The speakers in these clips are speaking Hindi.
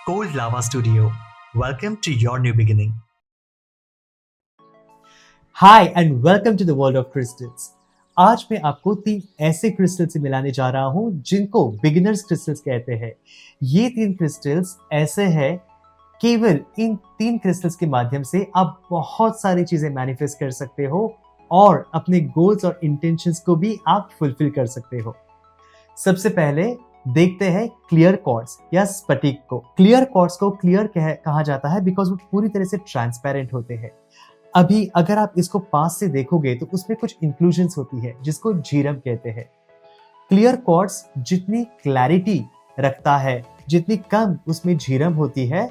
Cold Lava Studio. Welcome to your new beginning. Hi and welcome to the world of crystals. आज मैं आपको 3 ऐसे क्रिस्टल से मिलाने जा रहा हूं जिनको बिगिनर्स क्रिस्टल्स कहते हैं। ये 3 क्रिस्टल्स ऐसे हैं, केवल इन 3 क्रिस्टल्स के माध्यम से आप बहुत सारी चीजें मैनिफेस्ट कर सकते हो और अपने गोल्स और इंटेंशंस को भी आप फुलफिल कर सकते हो। सबसे पहले देखते हैं क्लियर क्वार्ट्ज या स्फटिक को। क्लियर क्वार्ट्ज को क्लियर कहा जाता है बिकॉज वो पूरी तरह से ट्रांसपेरेंट होते हैं। अभी अगर आप इसको पास से देखोगे तो उसमें कुछ इंक्लूजन्स होती है जिसको झीरम कहते हैं। क्लियर क्वार्ट्ज जितनी क्लैरिटी रखता है, जितनी कम उसमें झीरम होती है,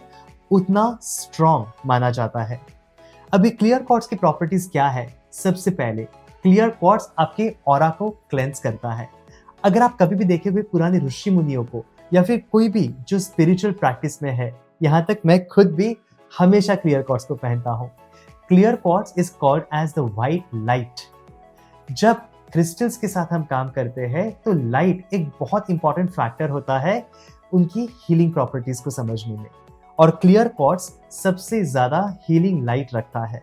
उतना स्ट्रॉन्ग माना जाता है। अभी क्लियर क्वार्ट्ज की प्रॉपर्टीज क्या है? सबसे पहले क्लियर क्वार्ट्ज आपके ऑरा को क्लेंस करता है। अगर आप कभी भी देखे हुए पुराने ऋषि मुनियों को या फिर कोई भी जो स्पिरिचुअल प्रैक्टिस में है, यहाँ तक मैं खुद भी हमेशा क्लियर क्वार्ट्ज को पहनता हूँ। Clear quartz is called as the white light. जब क्रिस्टल्स के साथ हम काम करते हैं तो लाइट एक बहुत इंपॉर्टेंट फैक्टर होता है उनकी हीलिंग प्रॉपर्टीज को समझने में, और क्लियर क्वार्ट्ज सबसे ज्यादा हीलिंग लाइट रखता है।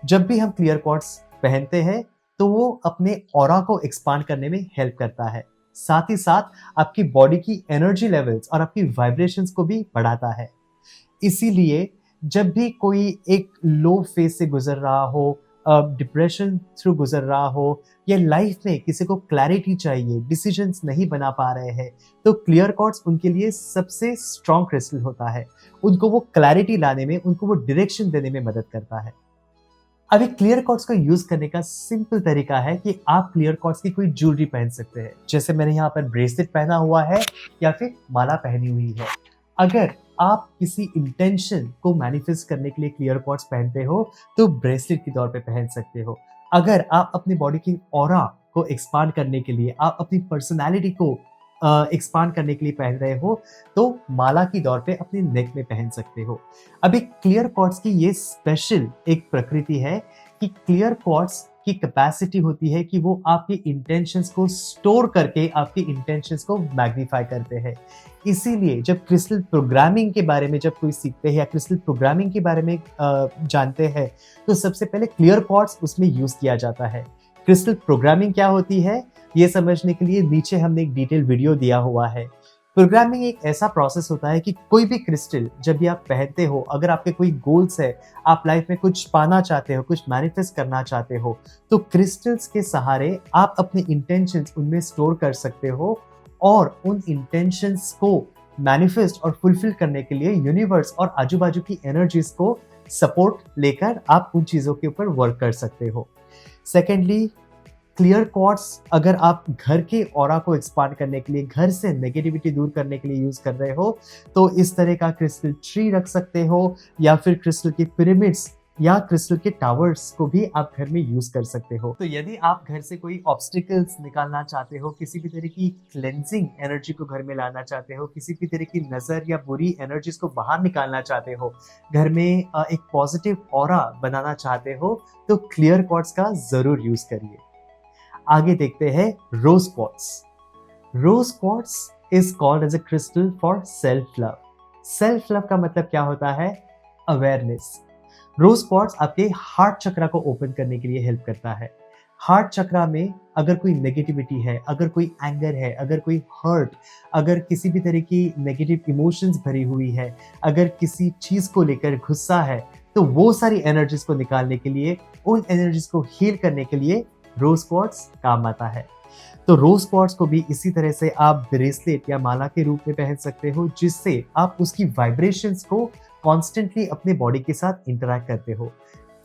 जब भी हम क्लियर क्वार्ट्ज पहनते हैं तो वो अपने ऑरा को एक्सपांड करने में हेल्प करता है, साथ ही साथ आपकी बॉडी की एनर्जी लेवल्स और आपकी वाइब्रेशंस को भी बढ़ाता है। इसीलिए जब भी कोई एक लो फेज से गुजर रहा हो, डिप्रेशन थ्रू गुजर रहा हो, या लाइफ में किसी को क्लैरिटी चाहिए, डिसीजंस नहीं बना पा रहे हैं, तो क्लियर क्वार्ट्ज उनके लिए सबसे स्ट्रॉन्ग क्रिस्टल होता है। उनको वो क्लैरिटी लाने में, उनको वो डायरेक्शन देने में मदद करता है। अभी क्लियर क्वार्ट्ज को यूज करने का सिंपल तरीका है कि आप क्लियर क्वार्ट्ज की कोई ज्वेलरी पहन सकते हैं, जैसे मैंने यहाँ पर ब्रेसलेट पहना हुआ है या फिर माला पहनी हुई है। अगर आप किसी इंटेंशन को मैनिफेस्ट करने के लिए क्लियर क्वार्ट्ज पहनते हो तो ब्रेसलेट के तौर पे पहन सकते हो। अगर आप अपनी बॉडी की ऑरा को एक्सपांड करने के लिए, आप अपनी पर्सनालिटी को एक्सपांड करने के लिए पहन रहे हो तो माला की तौर पे अपने नेक में पहन सकते हो। अभी क्लियर क्वार्ट्ज की ये स्पेशल एक प्रकृति है कि क्लियर क्वार्ट्ज की कैपेसिटी होती है कि वो आपके इंटेंशंस को स्टोर करके आपके इंटेंशंस को मैग्नीफाई करते हैं। इसीलिए जब क्रिस्टल प्रोग्रामिंग के बारे में जब कोई सीखते हैं या क्रिस्टल प्रोग्रामिंग के बारे में जानते हैं तो सबसे पहले क्लियर क्वार्ट्ज उसमें यूज किया जाता है। क्रिस्टल प्रोग्रामिंग क्या होती है ये समझने के लिए नीचे हमने एक डिटेल वीडियो दिया हुआ है। प्रोग्रामिंग एक ऐसा प्रोसेस होता है कि कोई भी क्रिस्टल जब भी आप पहनते हो, अगर आपके कोई गोल्स है, आप लाइफ में कुछ पाना चाहते हो, कुछ मैनिफेस्ट करना चाहते हो, तो क्रिस्टल्स के सहारे आप अपने इंटेंशंस उनमें स्टोर कर सकते हो और उन इंटेंशंस को मैनिफेस्ट और फुलफिल करने के लिए यूनिवर्स और आजू बाजू की एनर्जीज को सपोर्ट लेकर आप उन चीजों के ऊपर वर्क कर सकते हो। सेकेंडली, क्लियर क्वार्ट्ज अगर आप घर के ऑरा को एक्सपांड करने के लिए, घर से नेगेटिविटी दूर करने के लिए यूज कर रहे हो तो इस तरह का क्रिस्टल ट्री रख सकते हो, या फिर क्रिस्टल के पिरामिड्स या क्रिस्टल के टावर्स को भी आप घर में यूज कर सकते हो। तो यदि आप घर से कोई ऑब्स्टिकल्स निकालना चाहते हो, किसी भी तरह की क्लेंजिंग एनर्जी को घर में लाना चाहते हो, किसी भी तरह की नजर या बुरी एनर्जीज को बाहर निकालना चाहते हो, घर में एक पॉजिटिव ऑरा बनाना चाहते हो, तो क्लियर क्वार्ट्ज का जरूर यूज करिए। आगे देखते हैं rose quartz. Rose quartz is called as a crystal for self love. Self love का मतलब क्या होता है? अवेयरनेस। रोज क्वार्ट्ज आपके हार्ट चक्रा को ओपन करने के लिए हेल्प करता है। हार्ट चक्रा में अगर कोई नेगेटिविटी है, अगर कोई एंगर है, अगर कोई हर्ट, अगर किसी भी तरह की नेगेटिव इमोशंस भरी हुई है, अगर किसी चीज को लेकर गुस्सा है, तो वो सारी एनर्जीज को निकालने के लिए, उन एनर्जीज को हील करने के लिए रोज क्वार्ट्ज काम आता है। तो रोज क्वार्ट्ज को भी इसी तरह से आप ब्रेसलेट या माला के रूप में पहन सकते हो, जिससे आप उसकी वाइब्रेशंस को कॉन्स्टेंटली अपने बॉडी के साथ इंटरैक्ट करते हो।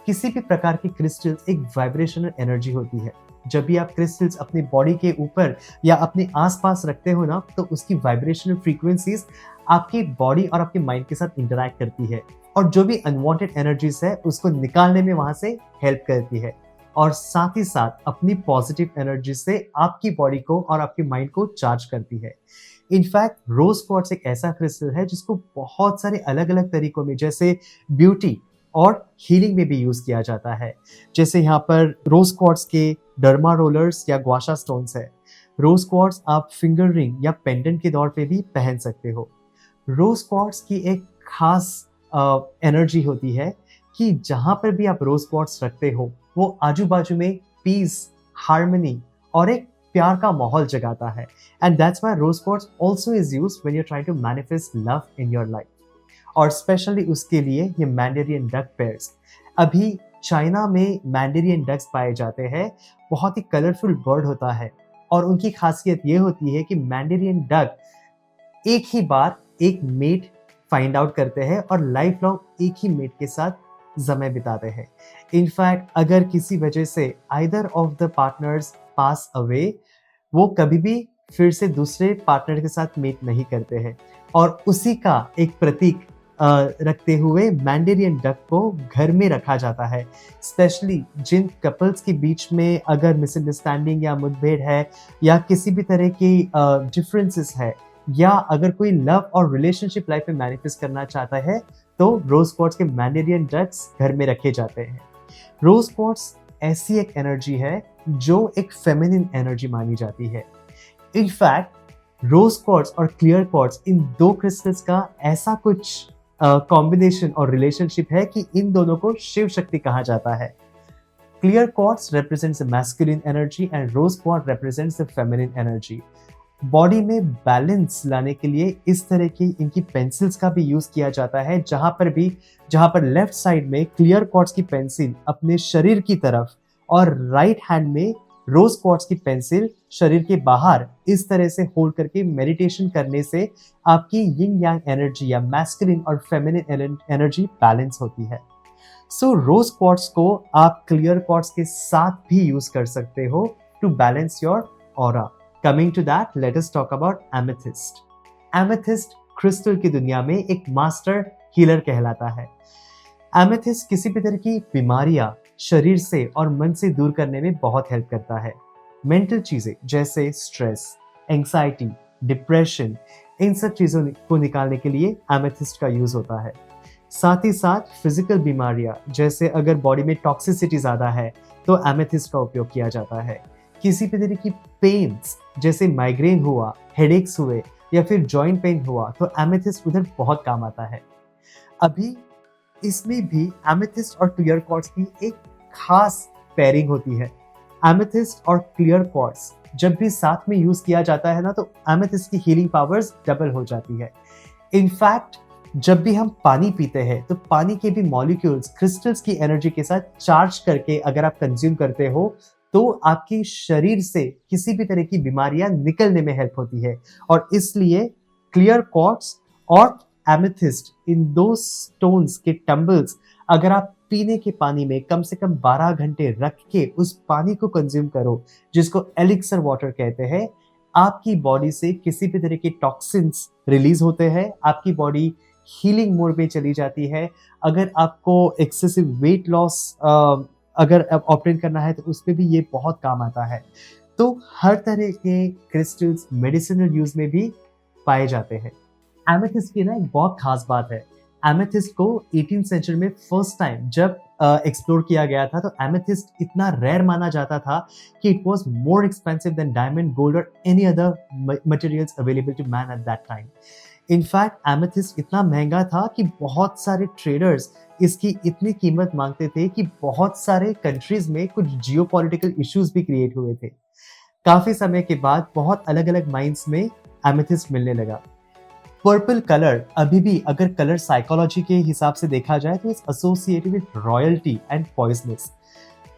किसी भी प्रकार की क्रिस्टल्स एक वाइब्रेशनल एनर्जी होती है। जब भी आप क्रिस्टल्स अपने बॉडी के ऊपर या अपने आसपास रखते हो ना, तो उसकी वाइब्रेशनल फ्रीक्वेंसीज आपकी बॉडी और आपके माइंड के साथ इंटरैक्ट करती है, और जो भी अनवांटेड एनर्जीज है उसको निकालने में वहां से हेल्प करती है, और साथ ही साथ अपनी पॉजिटिव एनर्जी से आपकी बॉडी को और आपके माइंड को चार्ज करती है। इनफैक्ट रोज क्वार्ट्ज एक ऐसा क्रिस्टल है जिसको बहुत सारे अलग अलग तरीकों में, जैसे ब्यूटी और हीलिंग में भी यूज किया जाता है। जैसे यहाँ पर रोज क्वार्ट्ज के डर्मा रोलर्स या ग्वाशा स्टोन्स है। रोज क्वार्ट्ज आप फिंगर रिंग या पेंडेंट के तौर पे भी पहन सकते हो। रोज क्वार्ट्स की एक खास एनर्जी होती है कि जहां पर भी आप रोज क्वार्ट्स रखते हो वो आजू बाजू में पीस, हार्मनी और एक प्यार का माहौल जगाता है। And that's why rose quartz also is used when you try to manifest love in your life. और स्पेशली उसके लिए ये मैंडेरियन डक पेयर्स, अभी चाइना में मैंडेरियन डक्स पाए जाते हैं। बहुत ही कलरफुल बर्ड होता है और उनकी खासियत ये होती है कि मैंडेरियन डक एक ही बार एक मेट फाइंड आउट करते हैं और लाइफ लॉन्ग एक ही मेट के साथ समय बिताते हैं। इनफैक्ट अगर किसी वजह से either of the partners pass away, वो कभी भी फिर से दूसरे पार्टनर के साथ मेट नहीं करते हैं। और उसी का एक प्रतीक रखते हुए मैंडेरियन डक को घर में रखा जाता है। स्पेशली जिन कपल्स के बीच में अगर मिसअंडरस्टैंडिंग या मुठभेड़ है या किसी भी तरह की डिफरेंसेस है, या अगर कोई लव और रिलेशनशिप लाइफ में मैनिफेस्ट करना चाहता है, तो रोज क्वार्ट्स के मैंडेरियन डक्स घर में रखे जाते हैं। रोज क्वार्ट्स ऐसी एक एनर्जी है जो एक फेमिनिन एनर्जी मानी जाती है। इनफैक्ट रोज क्वार्ट्स और क्लियर क्वार्ट्स, इन दो क्रिस्टल्स का ऐसा कुछ कॉम्बिनेशन और रिलेशनशिप है कि इन दोनों को शिव शक्ति कहा जाता है। Clear quartz represents the masculine energy and rose quartz represents the feminine energy। Body में बैलेंस लाने के लिए इस तरह की इनकी पेंसिल्स का भी यूज किया जाता है। जहां पर लेफ्ट साइड में क्लियर क्वार्ट्स की पेंसिल अपने शरीर की तरफ और राइट हैंड में रोज क्वार्ट्स की पेंसिल शरीर के बाहर इस तरह से होल्ड करके मेडिटेशन करने से आपकी यिंग यांग एनर्जी या मैस्कुलिन और फेमिनिन एनर्जी बैलेंस होती है। सो रोज क्वार्ट्स को आप क्लियर क्वार्ट्स के साथ भी यूज कर सकते हो to balance your aura. Coming to that, let us talk about amethyst. Amethyst crystal की दुनिया में एक मास्टर हीलर कहलाता है। एमेथिस्ट किसी भी तरह की बीमारियां शरीर से और मन से दूर करने में बहुत हेल्प करता है। मेंटल चीजें जैसे स्ट्रेस, एंग्जाइटी, डिप्रेशन, इन सब चीजों को निकालने के लिए एमेथिस्ट का यूज होता है। साथ ही साथ फिजिकल बीमारियां जैसे अगर बॉडी में टॉक्सिसिटी ज्यादा है तो एमेथिस्ट का उपयोग किया जाता है। किसी भी तरह की पेन्स जैसे माइग्रेन हुआ, हेडेक्स हुए या फिर जॉइंट पेन हुआ तो एमेथिस्ट उधर बहुत काम आता है। अभी इसमें भी एमेथिस्ट और क्लियर क्वार्ट्स की एक खास पेयरिंग होती है। एमेथिस्ट और क्लियर क्वार्ट्स जब भी साथ में यूज किया जाता है ना, तो एमेथिस्ट की हीलिंग पावर्स डबल हो जाती है। इनफैक्ट जब भी हम पानी पीते हैं तो पानी के भी मॉलिक्यूल्स क्रिस्टल्स की एनर्जी के साथ चार्ज करके अगर आप कंज्यूम करते हो तो आपकी शरीर से किसी भी तरह की बीमारियां निकलने में हेल्प होती है। और इसलिए क्लियर क्वार्ट्स और एमेथिस्ट, इन दो स्टोन्स के टम्बल्स अगर आप पीने के पानी में कम से कम 12 घंटे रख के उस पानी को कंज्यूम करो, जिसको एलिक्सर वाटर कहते हैं, आपकी बॉडी से किसी भी तरह के टॉक्सिन्स रिलीज होते हैं, आपकी बॉडी हीलिंग मोड में चली जाती है। अगर आपको एक्सेसिव वेट लॉस अगर ऑपरेट करना है तो उस पर भी ये बहुत काम आता है। तो हर तरह के क्रिस्टल्स मेडिसिनल यूज में भी पाए जाते हैं। एमेथिस्ट की ना एक बहुत खास बात है। एमेथिस्ट को 18th सेंचुरी में फर्स्ट टाइम जब एक्सप्लोर किया गया था तो एमेथिस्ट इतना रेयर माना जाता था कि it was more expensive than diamond, gold और any other materials available to man at that time. In fact amethyst इतना महंगा था कि बहुत सारे ट्रेडर्स इसकी इतनी कीमत मांगते थे कि बहुत सारे कंट्रीज में कुछ जियोपॉलिटिकल इश्यूज भी क्रिएट हुए थे। काफी समय के बाद बहुत अलग अलग माइंस में एमेथिस्ट मिलने लगा। पर्पल कलर अभी भी अगर कलर साइकोलॉजी के हिसाब से देखा जाए तो it's associated with royalty and poisonous.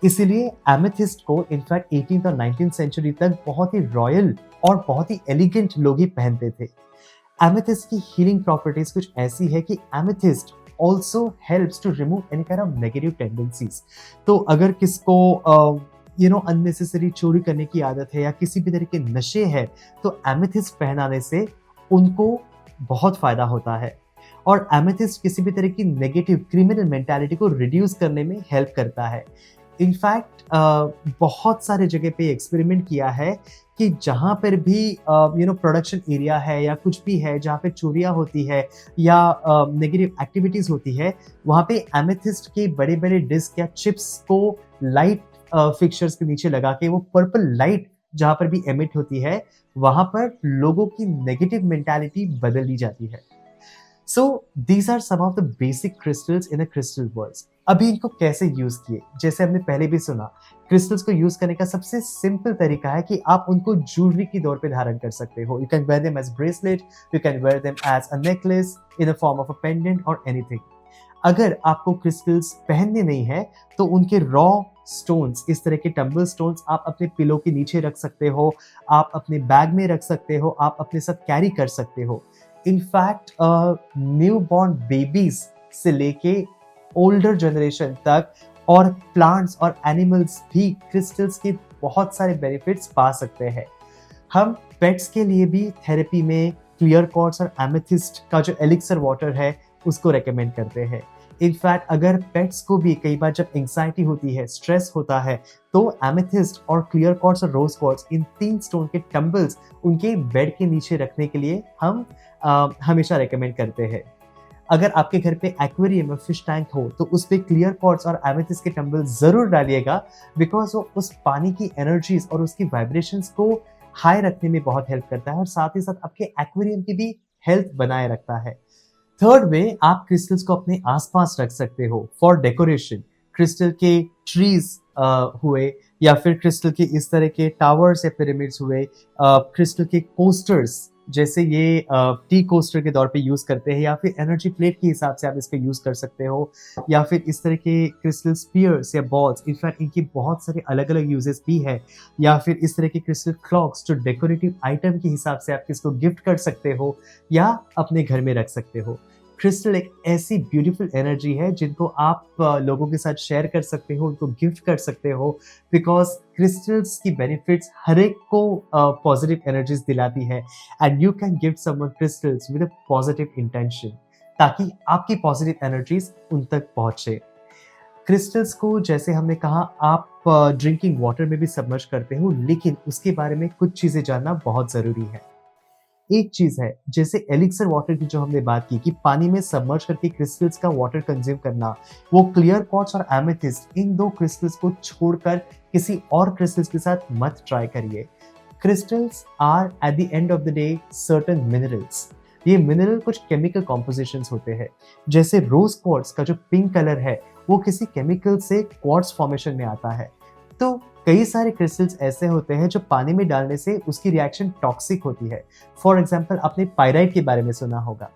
इसीलिए एमेथिस्ट को इनफैक्ट 18th और 19th सेंचुरी तक बहुत ही रॉयल और बहुत ही एलिगेंट लोग ही पहनते थे। एमेथिस्ट की हीलिंग प्रॉपर्टीज कुछ ऐसी है कि amethyst also helps to remove any kind of negative tendencies. तो अगर किसको अननेसेसरी चोरी करने की आदत है या किसी भी तरह के नशे है तो एमेथिस्ट पहनाने से उनको बहुत फायदा होता है। और एमेथिस्ट किसी भी तरह की नेगेटिव क्रिमिनल मेंटालिटी को रिड्यूस करने में हेल्प करता है। इनफैक्ट बहुत सारे जगह पे एक्सपेरिमेंट किया है कि जहाँ पर भी प्रोडक्शन एरिया है या कुछ भी है जहाँ पे चोरियाँ होती है या नेगेटिव एक्टिविटीज होती है, वहाँ पे एमेथिस्ट के बड़े बड़े डिस्क या चिप्स को लाइट फिक्चर्स के नीचे लगा के वो पर्पल लाइट जहाँ पर भी एमिट होती है वहाँ पर लोगों की नेगेटिव मेंटालिटी बदल दी जाती है। So these are some of the basic crystals in a crystal world. अभी इनको कैसे यूज किए, जैसे हमने पहले भी सुना, क्रिस्टल्स को यूज करने का सबसे सिंपल तरीका है कि आप उनको ज्वेलरी की तौर पे धारण कर सकते हो। You can wear them as bracelet, you can wear them as a necklace, in the form of a pendant और एनीथिंग। अगर आपको क्रिस्टल्स पहनने नहीं है तो उनके रॉ स्टोन्स, इस तरह के टम्बल स्टोन्स आप अपने पिलो के नीचे रख सकते हो, आप अपने बैग में रख सकते हो, आप अपने साथ कैरी कर सकते हो। इनफैक्ट न्यू बॉर्न बेबीज से लेके ओल्डर जनरेशन तक और प्लांट्स और एनिमल्स भी क्रिस्टल्स के बहुत सारे बेनिफिट्स पा सकते हैं। हम पेट्स के लिए भी थेरेपी में क्लियर क्वार्ट्ज और एमेथिस्ट का जो एलिक्सर वाटर है उसको रेकमेंड करते हैं। इनफैक्ट अगर पेट्स को भी कई बार जब एंग्जाइटी होती है, स्ट्रेस होता है, तो एमेथिस्ट और क्लियर क्वार्ट्ज और रोज क्वार्ट्ज, इन 3 स्टोन के टम्बल्स उनके बेड के नीचे रखने के लिए हम हमेशा रेकमेंड करते हैं। अगर आपके घर पे एक्वेरियम या फिश टैंक हो तो उस पे क्लियर क्वार्ट्ज और एमेथिस्ट के टम्बल जरूर डालिएगा, बिकॉज वो उस पानी की एनर्जीज और उसकी वाइब्रेशंस को हाई रखने में बहुत हेल्प करता है और साथ ही साथ आपके एक्वेरियम की भी हेल्थ बनाए रखता है। थर्ड वे, आप क्रिस्टल्स को अपने आसपास रख सकते हो फॉर डेकोरेशन। क्रिस्टल के ट्रीज हुए, या फिर क्रिस्टल के इस तरह के टावर्स या पिरामिड्स हुए, क्रिस्टल के कोस्टर्स, जैसे ये टी कोस्टर के तौर पे यूज करते हैं, या फिर एनर्जी प्लेट के हिसाब से आप इसको यूज कर सकते हो, या फिर इस तरह के क्रिस्टल स्पीयर्स या बॉल्स, इनफैक्ट इनकी बहुत सारे अलग अलग यूजेस भी है, या फिर इस तरह के क्रिस्टल क्लॉक्स जो डेकोरेटिव आइटम के हिसाब से आप किसको गिफ्ट कर सकते हो या अपने घर में रख सकते हो। क्रिस्टल एक ऐसी ब्यूटीफुल एनर्जी है जिनको आप लोगों के साथ शेयर कर सकते हो, उनको गिफ्ट कर सकते हो, बिकॉज क्रिस्टल्स की बेनिफिट्स हर एक को पॉजिटिव एनर्जीज दिलाती है, and you can gift someone crystals with a positive intention, ताकि आपकी पॉजिटिव एनर्जीज उन तक पहुंचे। क्रिस्टल्स को, जैसे हमने कहा, आप ड्रिंकिंग वाटर में भी सबमर्ज करते हो, लेकिन उसके बारे में कुछ चीजें जानना बहुत जरूरी है। एक चीज है, जैसे एलिक्सर वाटर की जो हमने बात की कि पानी में सबमर्ज करके क्रिस्टल्स का वाटर कंज्यूम करना, वो क्लियर क्वार्ट्ज और एमेथिस्ट, इन 2 क्रिस्टल्स को छोड़कर किसी और क्रिस्टल्स के साथ मत ट्राई करिए। Crystals are at the end of the day certain minerals. ये मिनरल कुछ केमिकल कॉम्पोजिशंस होते हैं, जैसे रोज क्वार्ट्ज का जो पिंक कलर है वो किसी केमिकल से क्वार्ट्ज फॉर्मेशन में आता है। तो कई सारे क्रिस्टल्स ऐसे होते हैं जो पानी में डालने से उसकी रिएक्शन टॉक्सिक होती है। फॉर एग्जाम्पल, आपने पायराइट के बारे में सुना होगा।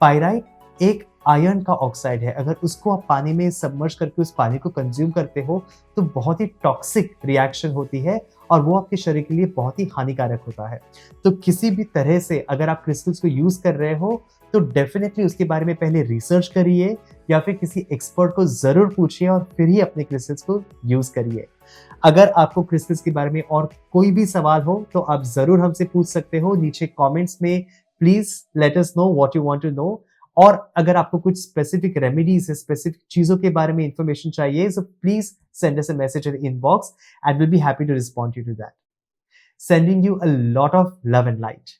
पायराइट एक आयरन का ऑक्साइड है, अगर उसको आप पानी में सबमर्ज करके उस पानी को कंज्यूम करते हो तो बहुत ही टॉक्सिक रिएक्शन होती है और वो आपके शरीर के लिए बहुत ही हानिकारक होता है। तो किसी भी तरह से अगर आप क्रिस्टल्स को यूज कर रहे हो तो डेफिनेटली उसके बारे में पहले रिसर्च करिए, या फिर किसी एक्सपर्ट को जरूर पूछिए और फिर ही अपने क्रिस्टल्स को यूज करिए। अगर आपको क्रिस्टल्स के बारे में और कोई भी सवाल हो तो आप जरूर हमसे पूछ सकते हो नीचे कमेंट्स में। Please let us know what you want to know. और अगर आपको कुछ स्पेसिफिक रेमेडीज, स्पेसिफिक चीजों के बारे में इंफॉर्मेशन चाहिए, so please send us a message in inbox and will be happy to respond to that. Sending you a lot of love and light.